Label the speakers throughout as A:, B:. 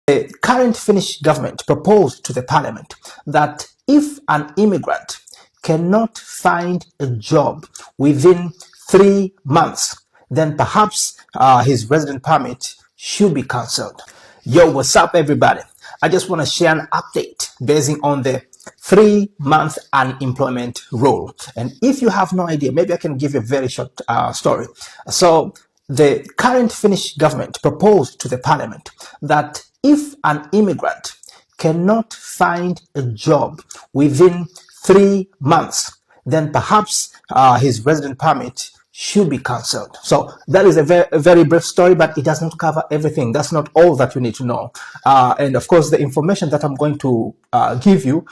A: The current Finnish government proposed to the parliament that if an immigrant cannot find a job within 3 months, then perhaps his resident permit should be cancelled. Yo, what's up, everybody? I just want to share an update basing on the 3-month unemployment rule. And if you have no idea, maybe I can give you a very short story. So the current Finnish government proposed to the parliament that if an immigrant cannot find a job within 3 months, then perhaps his resident permit should be cancelled. So that is a very brief story, but it does not cover everything. That's not all that you need to know. And of course, the information that I'm going to give you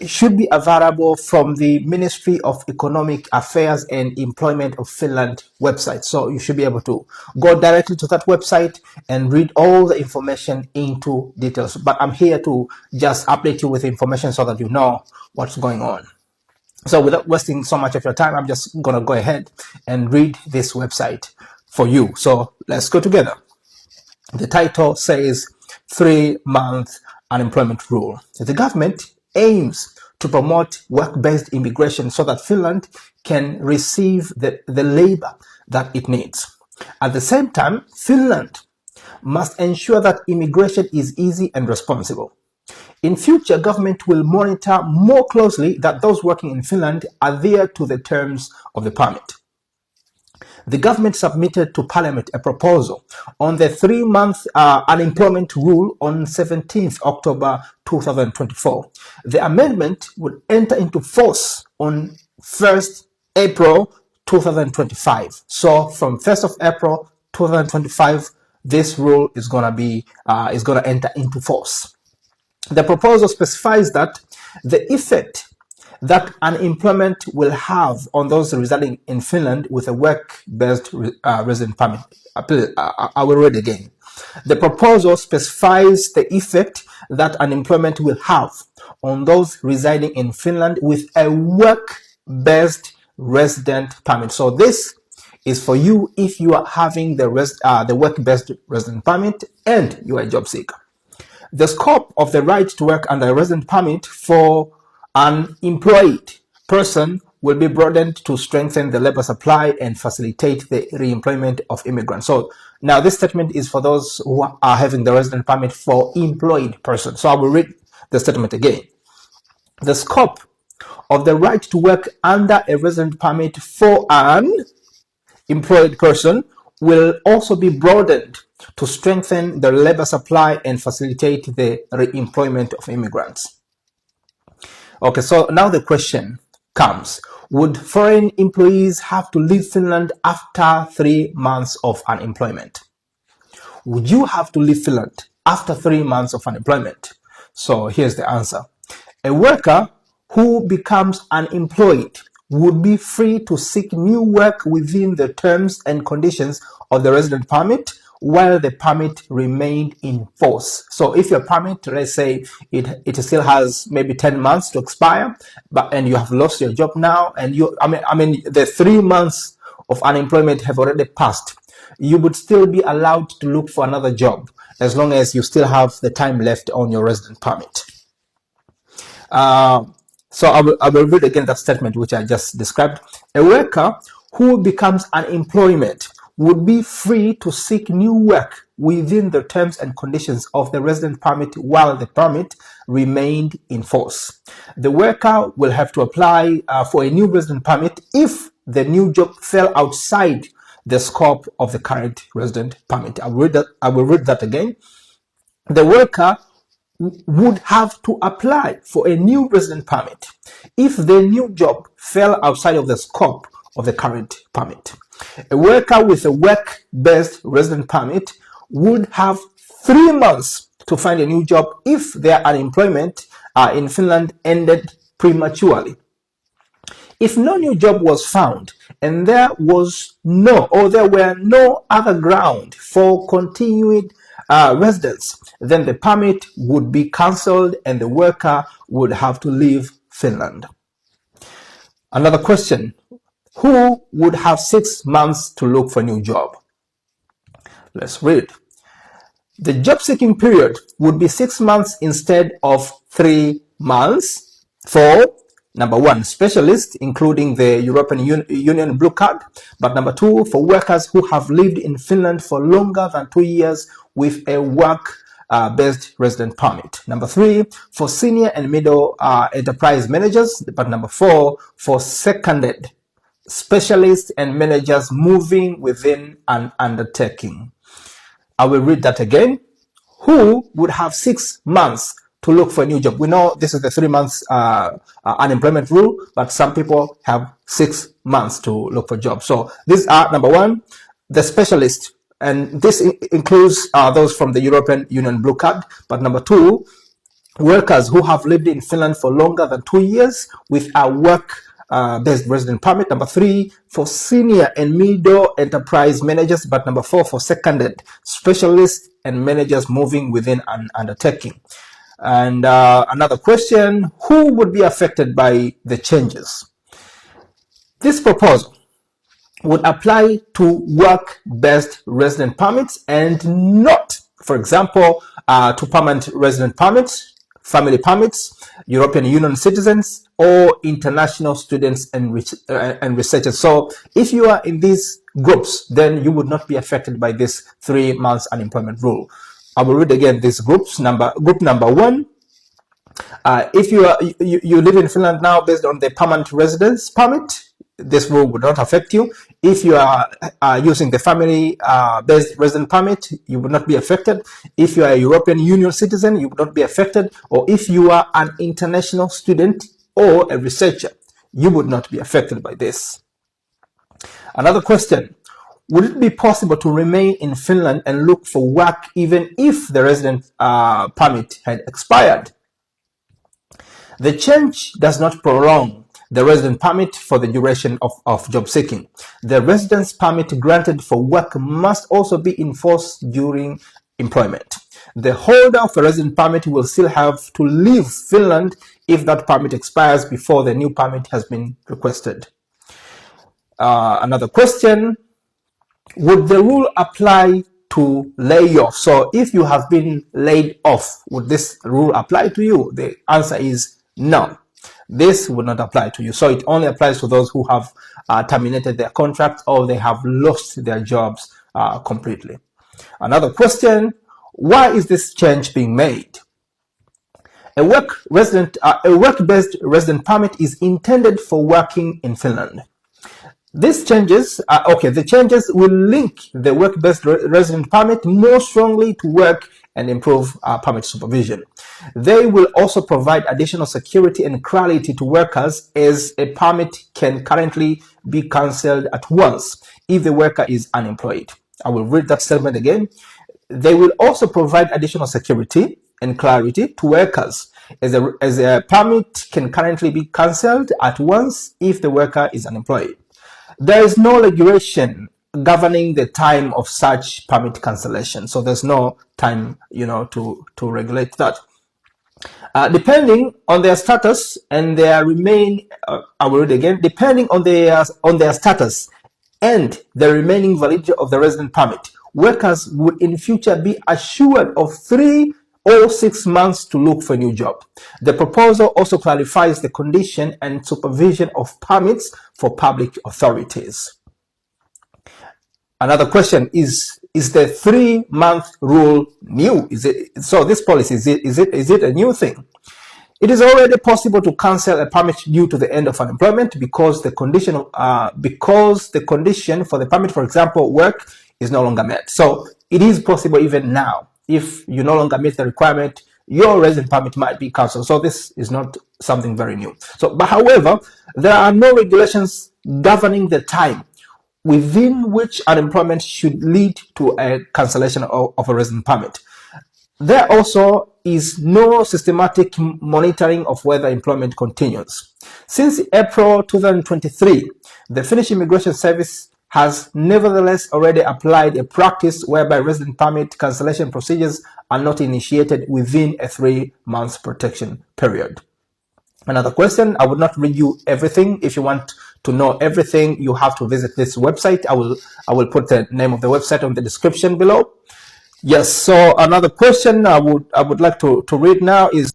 A: should be available from the Ministry of Economic Affairs and Employment of Finland website. So you should be able to go directly to that website and read all the information into details. But I'm here to just update you with information so that you know what's going on. So without wasting so much of your time, I'm just going to go ahead and read this website for you. So let's go together. The title says 3-month unemployment rule. The government aims to promote work-based immigration so that Finland can receive the labor that it needs. At the same time, Finland must ensure that immigration is easy and responsible. In future, government will monitor more closely that those working in Finland adhere to the terms of the permit. The government submitted to Parliament a proposal on the 3-month unemployment rule on 17th October 2024. The amendment would enter into force on 1st April 2025. So from 1st of April 2025, this rule is going to enter into force. The proposal specifies that the effect that unemployment will have on those residing in Finland with a work-based resident permit. I will read again. The proposal specifies the effect that unemployment will have on those residing in Finland with a work-based resident permit. So this is for you if you are having the work-based resident permit and you are a job seeker. The scope of the right to work under a resident permit for an employed person will be broadened to strengthen the labor supply and facilitate the re-employment of immigrants. So now this statement is for those who are having the resident permit for employed person. So I will read the statement again. The scope of the right to work under a resident permit for an employed person will also be broadened to strengthen the labor supply and facilitate the re-employment of immigrants. Okay, so now the question comes, would foreign employees have to leave Finland after 3 months of unemployment? Would you have to leave Finland after 3 months of unemployment? So here's the answer. A worker who becomes unemployed would be free to seek new work within the terms and conditions of the resident permit while the permit remained in force. So if your permit, let's say it still has maybe 10 months to expire, and you have lost your job now, and the 3 months of unemployment have already passed, you would still be allowed to look for another job as long as you still have the time left on your resident permit. So I will read again that statement which I just described. A worker who becomes unemployed would be free to seek new work within the terms and conditions of the resident permit while the permit remained in force. The worker will have to apply for a new resident permit if the new job fell outside the scope of the current resident permit. I will read that again. The worker would have to apply for a new resident permit if the new job fell outside of the scope of the current permit. A worker with a work-based resident permit would have 3 months to find a new job if their unemployment in Finland ended prematurely. If no new job was found and there were no other ground for continued residence, then the permit would be cancelled and the worker would have to leave Finland. Another question, who would have 6 months to look for a new job? Let's read. The job seeking period would be 6 months instead of 3 months for number 1, specialists, including the European Union Blue Card, but number 2, for workers who have lived in Finland for longer than 2 years with a work-based resident permit. Number 3, for senior and middle enterprise managers, but number 4, for seconded specialists and managers moving within an undertaking. I will read that again. Who would have 6 months to look for a new job? We know this is the 3 months unemployment rule, but some people have 6 months to look for jobs. So these are, number 1, the specialists, and this includes those from the European Union Blue Card. But number 2, workers who have lived in Finland for longer than 2 years with a work-based resident permit. Number 3, for senior and middle enterprise managers, but number 4, for seconded specialists and managers moving within an undertaking. And another question, who would be affected by the changes? This proposal would apply to work-based resident permits and not, for example, to permanent resident permits, family permits, European Union citizens, or international students and researchers. So if you are in these groups, then you would not be affected by this 3 months unemployment rule. I will read again these groups. Group number 1, if you live in Finland now based on the permanent residence permit, this rule would not affect you. If you are using the family-based resident permit, you would not be affected. If you are a European Union citizen, you would not be affected. Or if you are an international student or a researcher, you would not be affected by this. Another question, would it be possible to remain in Finland and look for work even if the resident permit had expired? The change does not prolong the resident permit for the duration of job seeking. The residence permit granted for work must also be enforced during employment. The holder of a resident permit will still have to leave Finland if that permit expires before the new permit has been requested. Another question, would the rule apply to layoff? So if you have been laid off, would this rule apply to you? The answer is no. This would not apply to you. So it only applies to those who have terminated their contract or they have lost their jobs completely. Another question, why is this change being made? A work-based resident permit is intended for working in Finland. These changes, the changes will link the work-based resident permit more strongly to work and improve permit supervision. They will also provide additional security and clarity to workers, as a permit can currently be cancelled at once if the worker is unemployed. I will read that statement again. They will also provide additional security and clarity to workers, as a permit can currently be cancelled at once if the worker is unemployed. There is no regulation governing the time of such permit cancellation, so there's no time, to regulate that. Depending on their status and their I will read again. Depending on their status and the remaining validity of the resident permit, workers would in future be assured of 3 or 6 months to look for a new job. The proposal also clarifies the condition and supervision of permits for public authorities. Another question is the 3-month rule new? So this policy, is it a new thing? It is already possible to cancel a permit due to the end of unemployment because the condition for the permit, for example, work, is no longer met. So it is possible even now. If you no longer meet the requirement, your resident permit might be cancelled. So this is not something very new. But however, there are no regulations governing the time within which unemployment should lead to a cancellation of a resident permit. There also is no systematic monitoring of whether employment continues. Since April 2023, the Finnish Immigration Service has nevertheless already applied a practice whereby resident permit cancellation procedures are not initiated within a 3-month protection period. Another question, I would not read you everything. If you want to know everything, you have to visit this website. I will put the name of the website on the description below. Yes, so another question I would like to read now is